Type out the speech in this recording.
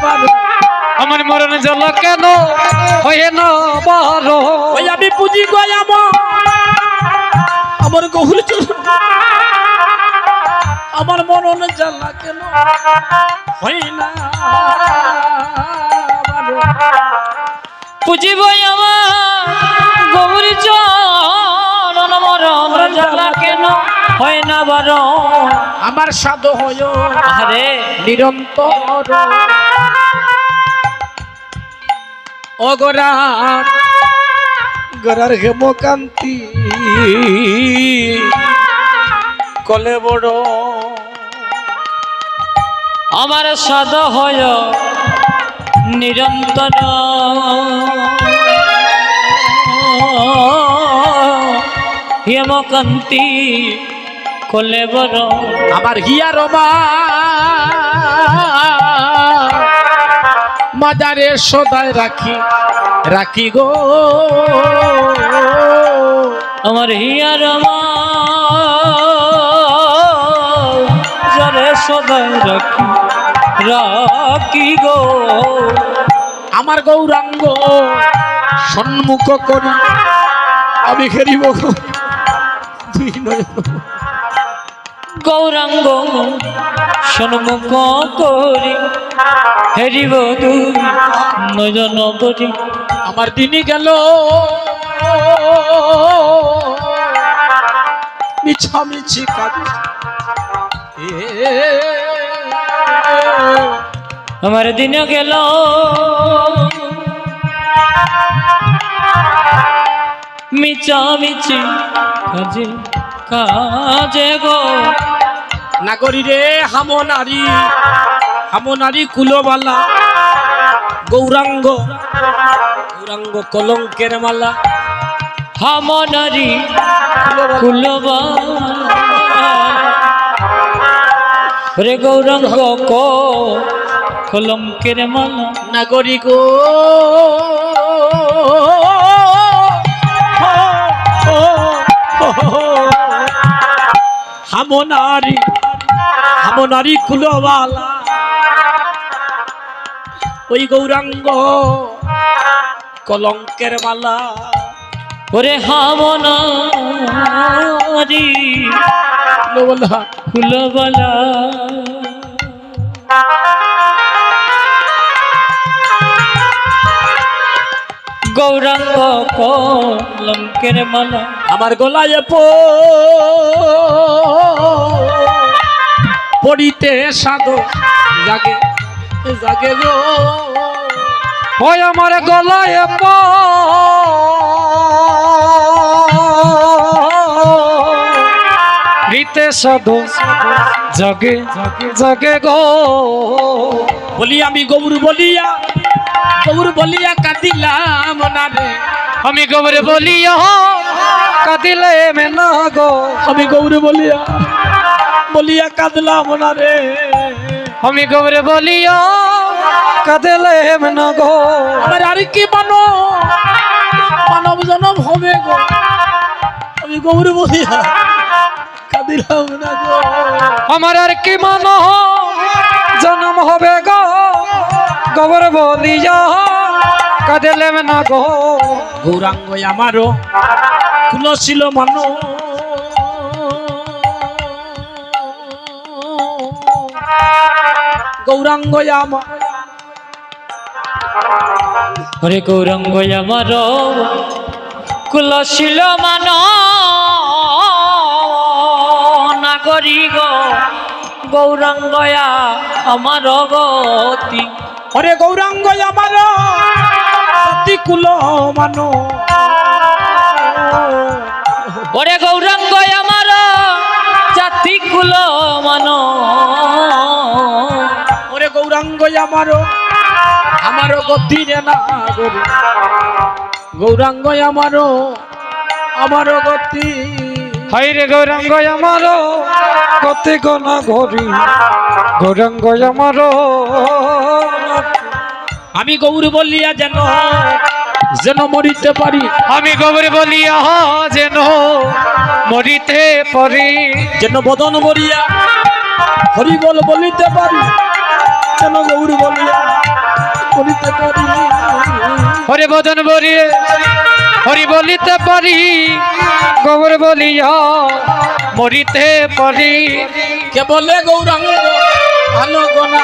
বারো আমার মরণ জ্বালা কেন হয় না বারো ওই আমি পুঁজি গয় আমার গহুর আমার মরণ জ্বালা কেন হয় না বারো পুজিব আমার গৌরী চরণ মরণ জ্বালা কেন হয় না বারো আমার সাধ হয় আরে নিরন্তর অগরার গরার হেমকান্তি কলে বড় আমার সাদ হয় নিরন্তর হেমকান্তি কলে বড় আমার হিয়া রমা মাজারে সদায় রাখি রাখি গো আমার হিয়ার যারে সদাই রাখি রাখি গো আমার গৌরাঙ্গ সম্মুখ করি আমি খেরিব দুই নয়ন গৌরাঙ্গ সন্মুখ করি হেরিব দুই নয়ন করি আমার দিনই গেল মিছামিছি কাঁদি আমার দিন গেল মিছামিছি কাজে কাজে গো নাগরী রে হামনারি কুলবালা গৌরাঙ্গ গৌরাঙ্গ কলঙ্কের মালা হামনারি কুলবা রে গৌরাঙ্গ কলঙ্কের মালা নাগরী গো হামনারি কুলবালা ওই গৌরাঙ্গ কলঙ্কের মালা ওরে হামনারি কুলবালা গৌরাঙ্গ কলঙ্কের মালা আমার গলায় পড়িতে সাধু জাগে জাগে গো হয় আমার গলায় রীতে সাধু জাগে জাগে গো বলি আমি গৌর বলিয়া কাঁদিলাম না রে আমি গৌর বলিয়া কাঁদিলে মেনা গো আমি গৌর বলিয়া কাঁদলাম না রে আমি গৌর বলিয়া কাঁদিলে মেনা গো আমার আর কি মানব জনম হবে গো আমি গৌর বলিয়া কাঁদিলাম না গো আমার আর কি মানব জন্ম হবে গো গৌর বলিয়া কাঁদিলে মেনা গো গৌরাঙ্গ আমারও কুলশীল মানো গৌরাঙ্গ আমার হরে গৌরাঙ্গ আমার কুলশীল মান নাগরী গো গৌরাঙ্গয়া আমার গতি হরে গৌরাঙ্গ আমার সতী কুল মানো ওরে গৌরাঙ্গ আমার জাতি কুল মান ওরে গৌরাঙ্গ আমার গতি রে না গৌরাঙ্গ আমার গতি হাইরে গৌরাঙ্গ আমার গতি গনা ঘরি গৌরাঙ্গ আমার আমি গৌর বলিয়া যেন মরিতে পারি আমি গৌর বলিয়া যেন মরিতে পারি যেন বদন মরিয়া হরি বলিতে পারি যেন গৌর বলিয়া বলিতে পারি হরি ভজন বলিয়ে হরি বলিতে পারি গৌর বলিয়া মরিতে পারি কে বলে গৌরাঙ্গ ভালো গোনা